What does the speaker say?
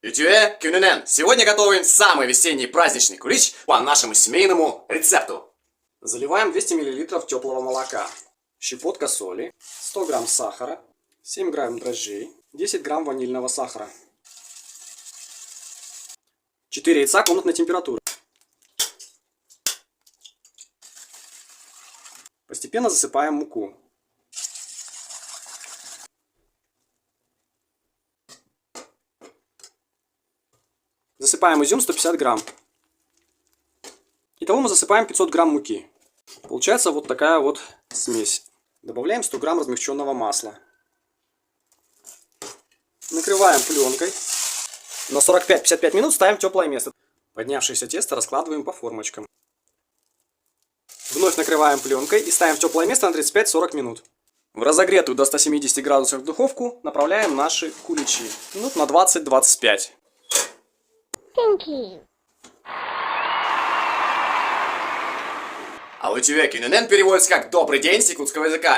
Ютюэ Кюнюнен. Сегодня готовим самый весенний праздничный кулич по нашему семейному рецепту. Заливаем 200 мл теплого молока, щепотка соли, 100 грамм сахара, 7 грамм дрожжей, 10 грамм ванильного сахара, 4 яйца комнатной температуры. Постепенно засыпаем муку. Засыпаем изюм 150 грамм. Итого мы засыпаем 500 грамм муки. Получается вот такая вот смесь. Добавляем 100 грамм размягченного масла. Накрываем пленкой. На 45-55 минут ставим в теплое место. Поднявшееся тесто раскладываем по формочкам. Вновь накрываем пленкой и ставим в теплое место на 35-40 минут. В разогретую до 170 градусов духовку направляем наши куличи. Минут на 20-25. А Ютюэ Кюнюнен переводится как «добрый день» с якутского языка.